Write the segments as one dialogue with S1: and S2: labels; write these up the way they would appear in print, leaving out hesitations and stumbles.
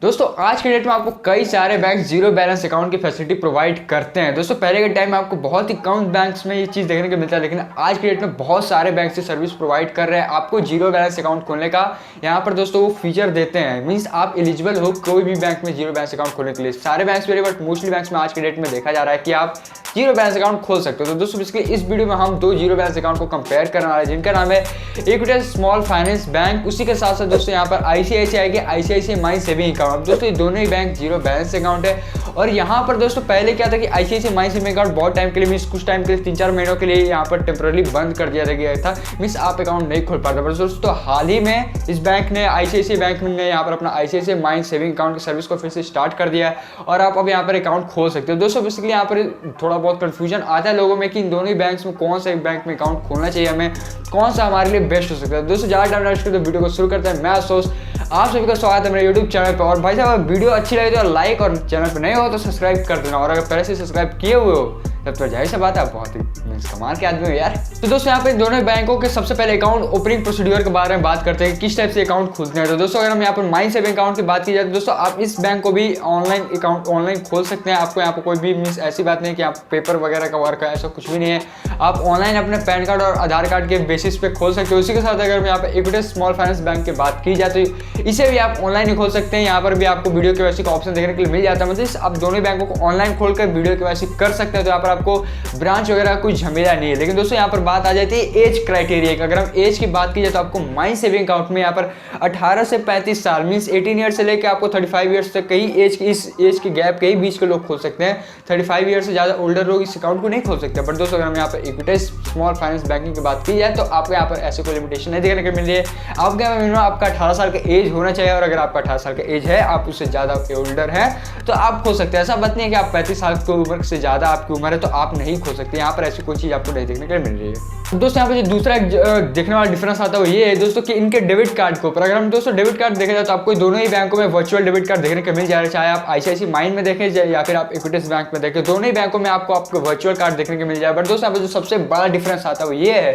S1: दोस्तों आज के डेट में आपको कई सारे बैंक जीरो बैलेंस अकाउंट की फैसिलिटी प्रोवाइड करते हैं। दोस्तों पहले के टाइम में आपको बहुत ही कम बैंक्स में ये चीज़ देखने को मिलता है, लेकिन आज के डेट में बहुत सारे बैंक से सर्विस प्रोवाइड कर रहे हैं आपको जीरो बैलेंस अकाउंट खोलने का। यहाँ पर दोस्तों वो फीचर देते हैं, मीन्स आप एलिजिबल हो कोई भी बैंक में जीरो बैलेंस अकाउंट खोलने के लिए। सारे बैंक्स मेरे बट मोस्टली बैंक्स में आज के डेट में देखा जा रहा है कि आप जीरो बैलेंस अकाउंट खोल सकते हो। तो दोस्तों इसके इस वीडियो में हम दो जीरो बैलेंस अकाउंट को कंपेयर करने वाले हैं, जिनका नाम है इक्विटस स्मॉल फाइनेंस बैंक, उसी के साथ साथ दोस्तों यहाँ पर आईसीआईसीआई के आईसीआईसीआई माई सेविंग अकाउंट। दोस्तों ये दोनों ही बैंक जीरो बैलेंस अकाउंट है। और यहाँ पर दोस्तों पहले क्या था कि आईसीआईसीआई माई सेविंग अकाउंट बहुत टाइम के लिए, मीन्स कुछ टाइम के लिए 3-4 महीनों के लिए यहाँ पर टेम्पररी बंद कर दिया गया था, मीन्स आप अकाउंट नहीं खोल पाते। पर दोस्तों हाल ही में इस बैंक ने आईसीआईसीआई बैंक ने यहाँ पर अपना आईसीआईसीआई माई सेविंग अकाउंट की सर्विस को फिर से स्टार्ट कर दिया है और आप अब यहाँ पर अकाउंट खोल सकते हो। दोस्तों बेसिकली यहाँ पर थोड़ा बहुत कंफ्यूजन आता है लोगों में कि इन दोनों ही बैंक्स में कौन सा एक बैंक में अकाउंट खोलना चाहिए, हमें कौन सा हमारे लिए बेस्ट हो सकता है। दोस्तों ज़्यादा टाइम वेस्ट करते वीडियो को शुरू करते हैं। मैं अफसोस आप सभी का स्वागत है मेरे YouTube चैनल पर। और भाई साहब वीडियो अच्छी लगे तो लाइक और चैनल पर नए हो तो सब्सक्राइब कर देना, और अगर पहले से सब्सक्राइब किए हुए हो तब तो जाहिर सी बात है बहुत ही कमाल के आदमी हो यार। तो दोस्तों यहाँ पे दोनों बैंकों के सबसे पहले अकाउंट ओपनिंग प्रोसीड्यूर के बारे में बात करते हैं, किस टाइप से अकाउंट खुलते हैं। तो दोस्तों अगर हम यहाँ पर माई सेविंग अकाउंट की बात की जाए तो दोस्तों आप इस बैंक को भी ऑनलाइन अकाउंट ऑनलाइन खोल सकते हैं। आपको यहाँ पर कोई भी मीन्स ऐसी बात नहीं कि आप पेपर वगैरह का वर्क है, ऐसा कुछ भी नहीं है। आप ऑनलाइन अपने पैन कार्ड और आधार कार्ड के बेसिस पे खोल सकते हो। उसी के साथ अगर यहाँ पर इक्विटस स्मॉल फाइनेंस बैंक की बात की जाए तो इसे भी आप ऑनलाइन ही खोल सकते हैं। यहाँ पर भी आपको वीडियो केवाईसी का ऑप्शन देखने के लिए मिल जाता है, मतलब आप दोनों बैंकों को ऑनलाइन खोलकर वीडियो केवाईसी कर सकते हैं। तो यहाँ पर आपको ब्रांच वगैरह कोई झमेला नहीं है। लेकिन दोस्तों यहाँ पर बात आ जाती है एज क्राइटेरिया की। अगर हम एज की बात की जाए तो आपको माई सेविंग अकाउंट में यहाँ पर 18 से 35 साल मीन्स 18 ईयर से लेकर आपको 35 ईयर्स तक कई एज की इस एज के गैप के ही बीच के लोग खोल सकते हैं। 35 ईयर से ज़्यादा ओल्डर लोग इस अकाउंट को नहीं खोल सकते। बट दोस्तों अगर हम यहाँ पर इक्विटस स्मॉल फाइनेंस बैंकिंग की बात की जाए तो आपको यहाँ पर ऐसे कोई लिमिटेशन नहीं देखने को मिल रही है। आपके यहाँ मिनिमम आपका 18 साल का एज होना चाहिए, और अगर आपका 18 साल का एज है, आप उससे ज़्यादा ओल्डर है तो आप खोल सकते हैं। ऐसा बात नहीं है कि आप 35 साल की उम्र से ज़्यादा आपकी उम्र है तो आप नहीं खोल सकते। यहाँ पर ऐसी कोई चीज़ आपको नहीं देखने को मिल रही है। दोस्तों यहाँ पे जो दूसरा देखने वाला डिफरेंस आता है वो ये है दोस्तों कि इनके डेबिट कार्ड के ऊपर। अगर हम दोस्तों डेबिट कार्ड देखा जाए तो आपको दोनों ही बैंकों में वर्चुअल डेबिट कार्ड देखने को मिल जा रहा है, चाहे आप आईसीआईसीआई माइन में देखें या फिर आप इक्विटस बैंक में देखें, दोनों ही बैंकों में आपको वर्चुअल कार्ड देखने को मिल जाए। बट दोस्तों यहाँ पे जो सबसे बड़ा डिफरेंस आता है वो ये है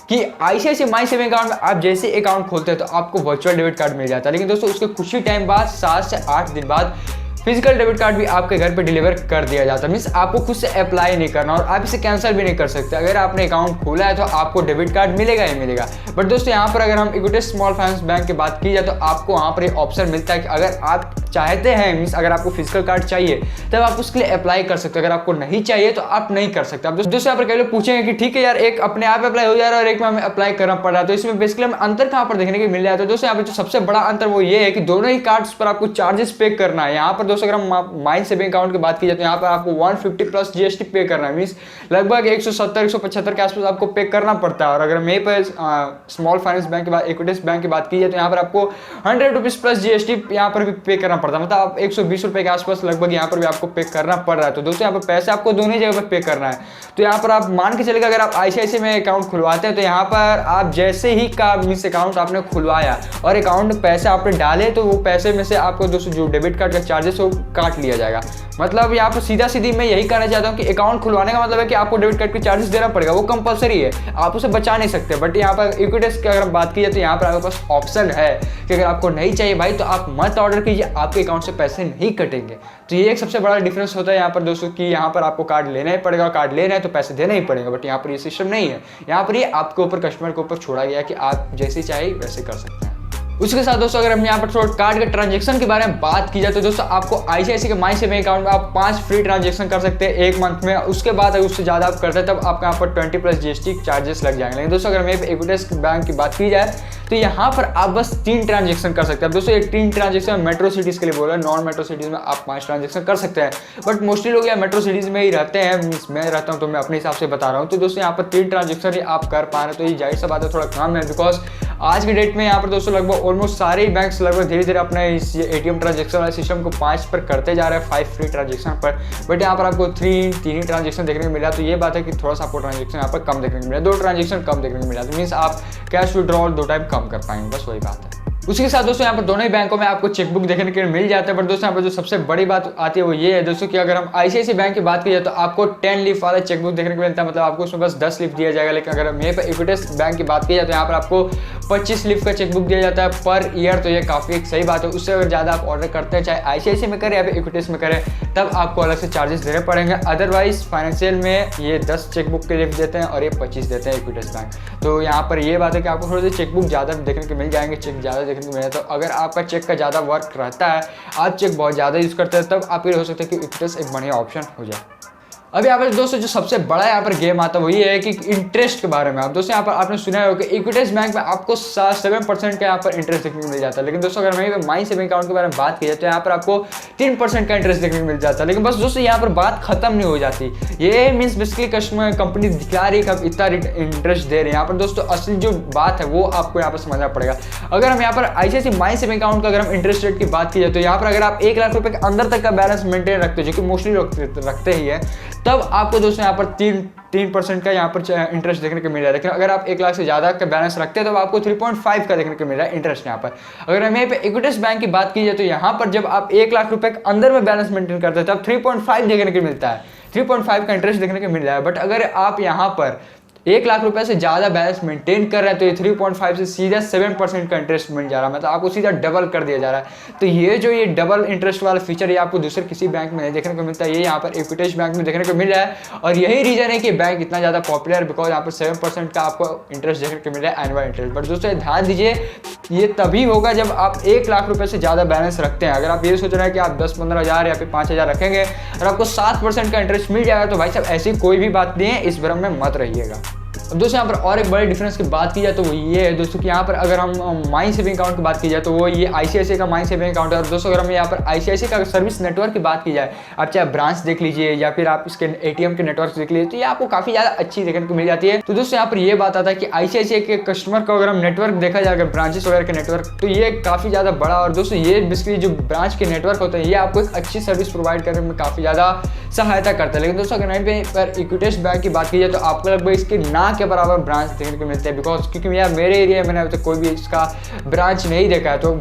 S1: कि आईसीआईसीआई माई सेविंग अकाउंट में आप जैसे अकाउंट खोलते हैं तो आपको वर्चुअल डेबिट कार्ड मिल जाता है, लेकिन दोस्तों उसके कुछ ही टाइम बाद 7 से 8 दिन बाद फिजिकल डेबिट कार्ड भी आपके घर पे डिलीवर कर दिया जाता है। मीन्स आपको खुद से अप्लाई नहीं करना और आप इसे कैंसिल भी नहीं कर सकते। अगर आपने अकाउंट खोला है तो आपको डेबिट कार्ड मिलेगा ही मिलेगा। बट दोस्तों यहाँ पर अगर हम इक्विटस स्मॉल फाइनेंस बैंक की बात की जाए तो आपको वहाँ पर एक ऑप्शन मिलता है कि अगर आप चाहते हैं, मीन्स अगर आपको फिजिकल कार्ड चाहिए तब आप उसके लिए अप्लाई कर सकते हो, अगर आपको नहीं चाहिए तो आप नहीं कर सकते। अब दोस्तों यहाँ पर कई लोग पूछेंगे कि ठीक है यार, एक अपने आप अप्लाई हो जा रहा है और एक में हमें अप्लाई करना पड़ रहा है, तो इसमें बेसिकली हमें अंतर कहाँ पर देखने को मिल रहा है। तो दोस्तों यहाँ पर जो सबसे बड़ा अंतर वो ये है कि दोनों ही कार्ड्स पर आपको चार्जेस पे करना है। यहाँ पर दोस्तों अगर हम माई सेविंग अकाउंट की बात की जाए तो यहाँ पर आपको 150 प्लस जीएसटी पे करना है, मीन्स लगभग 170-175 के आसपास आपको पे करना पड़ता है। और अगर मेरे पर स्मॉल फाइनेंस बैंक की बात, इक्विटस बैंक की बात की जाए तो यहाँ पर आपको 100 रुपीज़ प्लस जीएसटी यहाँ पर भी पे करना पड़ता है, मतलब आप 120 रुपये के आसपास लगभग यहाँ पर भी आपको पे करना पड़ रहा है। तो दोस्तों यहाँ पर पैसे आपको दोनों ही जगह पर पे करना है। तो यहाँ पर आप मान के चलेगा अगर आप आईसीआईसीआई में अकाउंट खुलवाते हैं तो यहाँ पर आप जैसे ही का मीन्स अकाउंट आपने खुलवाया और अकाउंट में पैसे आपने डाले तो वो पैसे में से आपको दोस्तों जो डेबिट कार्ड का चार्जेस हो काट लिया जाएगा। मतलब यहाँ पर सीधा सीधी मैं यही कहना चाहता हूँ कि अकाउंट खुलवाने का मतलब है कि आपको डेबिट कार्ड के चार्जेस देना पड़ेगा, वो कंपलसरी है, आप उसे बचा नहीं सकते। बट यहाँ पर इक्विटस की अगर बात की जाए तो यहाँ पर आपके पास ऑप्शन है कि अगर आपको नहीं चाहिए भाई तो आप मत ऑर्डर कीजिए, आपके अकाउंट से पैसे नहीं कटेंगे। तो ये एक सबसे बड़ा डिफरेंस होता है यहाँ पर दोस्तों कि यहाँ पर आपको कार्ड लेना ही पड़ेगा, कार्ड लेना है तो पैसे देना ही पड़ेगा। बट यहाँ पर ये सिस्टम नहीं है, यहाँ पर ये आपके ऊपर कस्टमर के ऊपर छोड़ा गया कि आप जैसे चाहिए वैसे कर सकते हैं। उसके साथ दोस्तों अगर हम यहाँ पर थोड़ा कार्ड के ट्रांजैक्शन के बारे में बात की जाए तो दोस्तों आपको आईसीआईसीआई के माई सेविंग अकाउंट में आप 5 फ्री ट्रांजैक्शन कर सकते हैं एक मंथ में। उसके बाद अगर उससे ज़्यादा आप करते हैं तब आपका यहाँ पर 20 प्लस जीएसटी चार्जेस लग जाएंगे। लेकिन दोस्तों अगर मेरे इक्विटस बैंक की बात की जाए तो यहाँ पर आप बस 3 ट्रांजैक्शन कर सकते हैं। अब दोस्तों एक 3 ट्रांजैक्शन मेट्रो सिटीज़ के लिए बोला, नॉन मेट्रो सिटीज़ में आप 5 ट्रांजैक्शन कर सकते हैं। बट मोस्टली लोग यहाँ मेट्रो सिटीज़ में ही रहते हैं, मीन्स मैं रहता हूँ तो मैं अपने हिसाब से बता रहा हूँ। तो दोस्तों यहाँ पर 3 ट्रांजैक्शन ही आप कर पा रहे हैं तो ये जाहिर सा बात है थोड़ा कम है, बिकॉज आज के डेट में यहाँ पर दोस्तों लगभग ऑलमोस्ट सारे ही बैंक्स लगभग धीरे धीरे अपने इस एटीएम ट्रांजैक्शन वाले सिस्टम को 5 पर करते जा रहे हैं, 5 फ्री ट्रांजैक्शन पर। बट यहाँ पर आपको 3 ही ट्रांजैक्शन देखने को मिला, तो ये बात है कि थोड़ा सा आपको ट्रांजैक्शन यहाँ पर कम देखने को मिला, 2 ट्रांजैक्शन कम देखने को मिला। तो मीन्स आप कैश विड्रॉल 2 टाइम कम कर पाएंगे, बस वही बात है। उसी के साथ दोस्तों यहाँ पर दोनों ही बैंकों में आपको चेकबुक देखने के लिए मिल जाता है। पर दोस्तों यहाँ पर जो सबसे बड़ी बात आती है वो ये है दोस्तों कि अगर हम आईसीआईसीआई बैंक की बात की जाए तो आपको 10 लीफ वाला चेकबुक देखने को मिलता है, मतलब आपको उसमें बस 10 लीफ दिया जाएगा। लेकिन अगर हम यहीं पर इक्विटी बैंक की बात की जाए तो यहाँ पर आपको 25 लीफ का चेकबुक दिया जाता है पर ईयर। तो ये काफ़ी एक सही बात है। उससे अगर ज़्यादा आप ऑर्डर करते हैं चाहे आईसीआईसीआई में करें या फिर इक्विटीज में करें तब आपको अलग से चार्जेस देने पड़ेंगे। अदरवाइज फाइनेंशियल में ये 10 चेकबुक के लीफ देते हैं और ये 25 देते हैं इक्विटीज बैंक। तो यहाँ पर ये बात है कि आपको थोड़े से चेकबुक ज़्यादा देखने को मिल जाएंगे, चेक ज़्यादा देखने को मिले। तो अगर आपका चेक का ज़्यादा वर्क रहता है, आप चेक बहुत ज़्यादा यूज़ करते हैं, तब आपके लिए हो सकता है कि इक्विटीज एक बढ़िया ऑप्शन हो जाए। अब यहाँ पर दोस्तों जो सबसे बड़ा यहाँ पर गेम आता है वो ये है कि इंटरेस्ट के बारे में। आप दोस्तों यहाँ पर आपने सुना है कि इक्विटीज बैंक में आपको 7% का यहाँ पर इंटरेस्ट देखने को मिल जाता है। लेकिन दोस्तों अगर वहीं पर माई सेविंग अकाउंट के बारे में बात की जाए तो यहाँ पर आपको 3% का इंटरेस्ट देखने को मिल जाता है। लेकिन बस दोस्तों यहाँ पर बात खत्म नहीं हो जाती। ये मीन्स बेसिकली कस्टमर कंपनी दिखा रही है कि आप इतना इंटरेस्ट दे रहे हैं। यहाँ पर दोस्तों असली जो बात है वो आपको यहाँ पर समझना पड़ेगा। अगर हम यहाँ पर आईसीआईसीआई माई सेविंग अकाउंट का अगर हम इंटरेस्ट रेट की बात की जाए तो यहाँ पर अगर आप 1 लाख रुपए के अंदर तक का बैलेंस मेंटेन रखते हो, जो कि मोस्टली रखते ही है, तब आपको दोस्तों यहाँ पर 3% का यहाँ पर इंटरेस्ट देखने को मिल रहा है। लेकिन अगर आप 1 लाख से ज़्यादा का बैलेंस रखते हैं तो आपको 3.5 का देखने को मिल रहा है इंटरेस्ट यहाँ पर। अगर हम यहाँ पे इक्विटीज बैंक की बात की जाए तो यहाँ पर जब आप 1 लाख रुपए के अंदर में बैलेंस मेंटेन करते हैं तब 3.5 देखने को मिलता है, 3.5 का इंटरेस्ट देखने को मिल रहा है। बट अगर आप यहाँ पर 1 लाख रुपए से ज़्यादा बैलेंस मेंटेन कर रहे हैं तो ये 3.5 से सीधा 7% का इंटरेस्ट मिल जा रहा है, मतलब आपको सीधा डबल कर दिया जा रहा है। तो ये जो ये डबल इंटरेस्ट वाला फीचर ये आपको दूसरे किसी बैंक में नहीं देखने को मिलता है, ये यहाँ पर इक्विटीज बैंक में देखने को मिल रहा है। और यही रीजन है कि बैंक इतना ज़्यादा पॉपुलर है, बिकॉज यहाँ पर 7% का आपको इंटरेस्ट देखने को मिल रहा है, एनुअल इंटरेस्ट। बट दोस्तों ध्यान दीजिए ये तभी होगा जब आप 1 लाख रुपए से ज़्यादा बैलेंस रखते हैं। अगर आप ये सोच रहे हैं कि आप 10-15 हज़ार या फिर 5,000 रखेंगे और आपको 7% का इंटरेस्ट मिल जाएगा तो भाई साहब ऐसी कोई भी बात नहीं है, इस भ्रम में मत रहिएगा। अब दोस्तों यहाँ पर और एक बड़े डिफरेंस की बात की जाए तो वो ये है दोस्तों कि यहाँ पर अगर हम माई सेविंग अकाउंट की बात की जाए तो वो ये आईसीआईसीआई का माई सेविंग अकाउंट है। और दोस्तों अगर हम यहाँ पर आईसीआईसीआई का सर्विस नेटवर्क की बात की जाए, आप चाहे ब्रांच देख लीजिए या फिर आप इसके एटीएम के नेटवर्क देख लीजिए, तो ये आपको काफी ज्यादा अच्छी देखने को मिल जाती है। तो दोस्तों यहाँ पर ये बात आता है कि आईसीआईसीआई के कस्टमर का अगर हम नेटवर्क देखा जाए, अगर ब्रांचेस वगैरह के नेटवर्क, तो ये काफी ज्यादा बड़ा। और दोस्तों ये बेसिकली जो ब्रांच के नेटवर्क होते हैं ये आपको एक अच्छी सर्विस प्रोवाइड करने में काफी ज्यादा सहायता करता है। लेकिन दोस्तों अगर यहाँ पर इक्विटीज बैंक की बात की जाए तो आपको लगभग इसके ना के बराबर ब्रांच देखने को मिलते हैं, बिकॉज क्योंकि यार मेरे एरिया में मैंने अभी तक कोई भी इसका ब्रांच नहीं देखा है। तो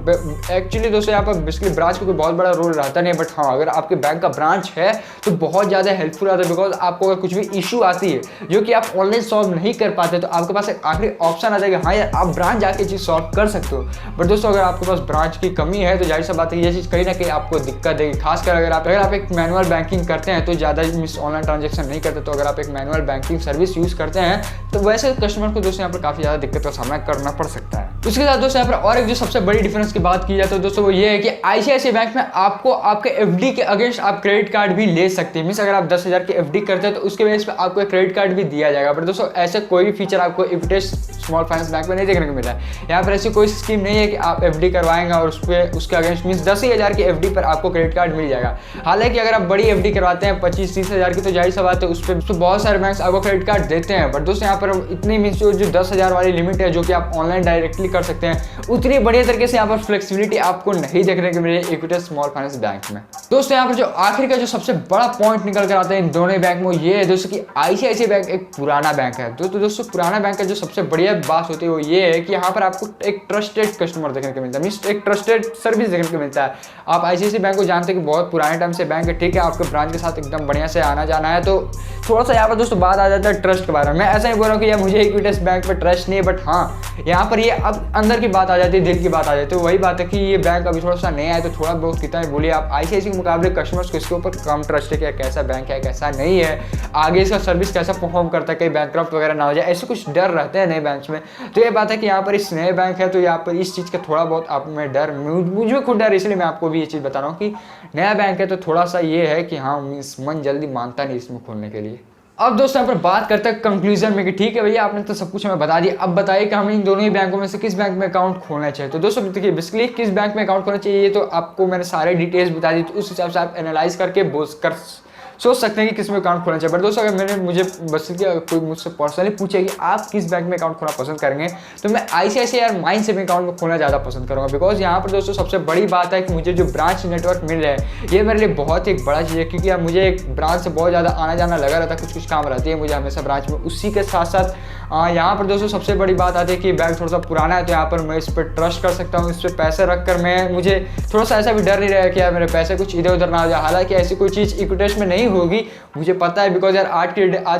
S1: एक्चुअली दोस्तों यहाँ पर बेसिकली ब्रांच का कोई बहुत बड़ा रोल रहता नहीं, बट हाँ अगर आपके बैंक का ब्रांच है तो बहुत ज़्यादा हेल्पफुल आता है। बिकॉज आपको अगर कुछ भी इशू आती है जो कि आप ऑनलाइन सॉल्व नहीं कर पाते तो आपके पास एक आखिरी ऑप्शन आ जाएगा, हाँ यार आप ब्रांच जाके चीज़ सॉल्व कर सकते हो। बट दोस्तों अगर आपके पास ब्रांच की कमी है तो जाहिर सा बात है ये चीज़ कहीं ना कहीं आपको दिक्कत देगी। खासकर अगर आप एक मैनुअल बैंकिंग करते हैं तो ज़्यादा मिस ऑनलाइन ट्रांजेक्शन नहीं करते, तो अगर आप एक मैनुअल बैंकिंग सर्विस यूज़ करते हैं तो वैसे कस्टमर को दोस्तों यहाँ पर काफ़ी ज़्यादा दिक्कत का सामना करना पड़ सकता है। उसके साथ दोस्तों यहाँ पर और एक जो सबसे बड़ी डिफरेंस की बात की जाए तो दोस्तों वो ये है कि आईसीआईसीआई बैंक में आपको आपके एफडी के अगेंस्ट आप क्रेडिट कार्ड भी ले सकते हैं। मींस अगर आप 10,000 की एफडी करते हैं तो उसके बेस पे आपको एक क्रेडिट कार्ड भी दिया जाएगा। बट दोस्तों ऐसे कोई भी फीचर आपको इक्विटीज स्मॉल फाइनेंस बैंक में नहीं देखने को मिला है। यहाँ पर ऐसी कोई स्कीम नहीं है कि आप एफडी करवाएंगे और उसके अगेंस्ट मींस 10,000 की एफडी पर आपको क्रेडिट कार्ड मिल जाएगा। हालांकि अगर आप बड़ी एफडी करवाते हैं 25-30 हज़ार की तो जाहिर सा बात है उस पर बहुत सारे बैंक आपको क्रेडिट कार्ड देते हैं। बट दोस्तों यहाँ पर इतनी मींस जो 10,000 वाली लिमिट है जो कि आप ऑनलाइन डायरेक्टली कर सकते हैं, उतनी बढ़िया तरीके से यहाँ पर फ्लेक्सिबिलिटी आपको नहीं देखने को मिली इक्विटी स्मॉल फाइनेंस बैंक में। दोस्तों यहाँ पर जो आखिर का जो सबसे बड़ा पॉइंट निकल कर आता है इन दोनों बैंक में ये है दोस्तों कि आईसीआईसीआई बैंक एक पुराना बैंक है। दोस्तों पुराना बैंक का जो सबसे बढ़िया बात होती है वो ये है कि यहाँ पर आपको एक ट्रस्टेड कस्टमर देखने को मिलता है, मींस एक ट्रस्टेड सर्विस देखने को मिलता है। आप आईसीआईसीआई बैंक को जानते हैं कि बहुत पुराने टाइम से बैंक है, ठीक है, आपके ब्रांच के साथ एकदम बढ़िया से आना जाना है। तो थोड़ा सा यहाँ पर दोस्तों बात आ जाता है ट्रस्ट के बारे में। मैं ऐसा नहीं बोल रहा हूँ कि यार मुझे इक्विटी बैंक पर ट्रस्ट नहीं है, बट हाँ यहाँ पर ये अब अंदर की बात आ जाती है, दिल की बात आ जाती है। वही बात है कि ये बैंक अभी थोड़ा सा नया है तो थोड़ा बहुत कितना भी बोलिए आप आईसीआईसीआई के मुकाबले कस्टमर्स को इसके ऊपर कम ट्रस्ट है कि कैसा बैंक है कैसा नहीं है, आगे इसका सर्विस कैसा परफॉर्म करता है, कहीं बैंकक्रप्ट वगैरह ना हो जाए, ऐसे कुछ डर रहते हैं नए बैंक में। तो ये बात है कि यहाँ पर इस नए बैंक है तो यहाँ पर इस चीज़ का थोड़ा बहुत आप में डर, मुझे खुद डर, इसलिए मैं आपको भी ये चीज़ बता रहा हूँ कि नया बैंक है तो थोड़ा सा ये है कि हाँ मीन्स मन जल्दी मानता नहीं इसमें खोलने के लिए। अब दोस्तों यहाँ पर बात करते हैं कंक्लूजन में कि ठीक है भैया आपने तो सब कुछ हमें बता दिया, अब बताइए कि हमें इन दोनों ही बैंकों में से किस बैंक में अकाउंट खोलना चाहिए। तो दोस्तों देखिए बेसिकली किस बैंक में अकाउंट खोलना चाहिए ये तो आपको मैंने सारे डिटेल्स बता दी, तो उस हिसाब से आप एनालाइज करके कर सोच सकते हैं कि किस में अकाउंट खोलना चाहिए। बट दोस्तों अगर मैंने मुझे बस कोई मुझसे पर्सनली पूछे कि आप किस बैंक में अकाउंट खोलना पसंद करेंगे, तो मैं ICICI माइंड से अकाउंट में खोलना ज़्यादा पसंद करूँगा। बिकॉज यहाँ पर दोस्तों सबसे बड़ी बात है कि मुझे जो ब्रांच नेटवर्क मिल रहा है ये मेरे लिए बहुत एक बड़ा चीज़ है, क्योंकि यार मुझे एक ब्रांच से बहुत ज़्यादा आना जाना लगा रहता है, कुछ काम रहती है मुझे हमेशा ब्रांच में। उसी के साथ साथ यहाँ पर दोस्तों सबसे बड़ी बात आती है कि बैंक थोड़ा सा पुराना है, तो यहाँ पर मैं इस पर ट्रस्ट कर सकता हूँ, इस पर पैसे रख कर मुझे थोड़ा सा ऐसा भी डर नहीं रहेगा कि यार मेरे पैसे कुछ इधर उधर ना हो जाए। हालांकि ऐसी कोई चीज़ इक्विटी में नहीं होगी, मुझे पता है, बिकॉज यार आज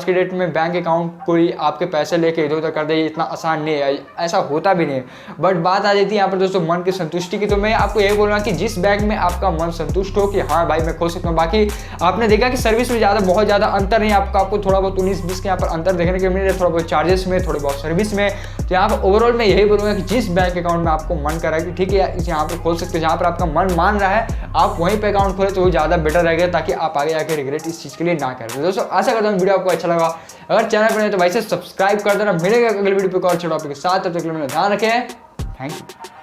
S1: के डेट में बैंक अकाउंट कोई आपके पैसे लेके इधर उधर कर दे इतना आसान नहीं है, ऐसा होता भी नहीं है। बट बात आ जाती है यहाँ पर दोस्तों मन की संतुष्टि की, तो मैं आपको यही बोलूँगा कि जिस बैंक में आपका मन संतुष्ट हो कि हाँ भाई मैं खोल सकता हूँ। बाकी आपने देखा कि सर्विस में बहुत ज़्यादा अंतर नहीं, आपको थोड़ा बहुत 19-20 के यहाँ पर अंतर देखने को मिल रहा है, थोड़ा बहुत चार्जेस में, थोड़ी बहुत सर्विस में। तो यहाँ पर ओवरऑल मैं यही बोलूँगा कि जिस बैंक अकाउंट में आपको मन कर रहा है कि ठीक है इस यहाँ पर खोल सकते हो, जहाँ पर आपका मन मान रहा है आप वहीं पे अकाउंट खोले तो वो ज़्यादा बेटर रहेगा, ताकि आप आगे जाकर रिग्रेट इस चीज़ के लिए ना करें। दोस्तों आशा करता हूँ वीडियो आपको अच्छा लगा। अगर चैनल पर नहीं तो भाई से सब्सक्राइब कर देना। मिलेगा अगले वीडियो पे और अच्छे टॉपिक के साथ, तब तक के लिए ध्यान रखें। Thank you.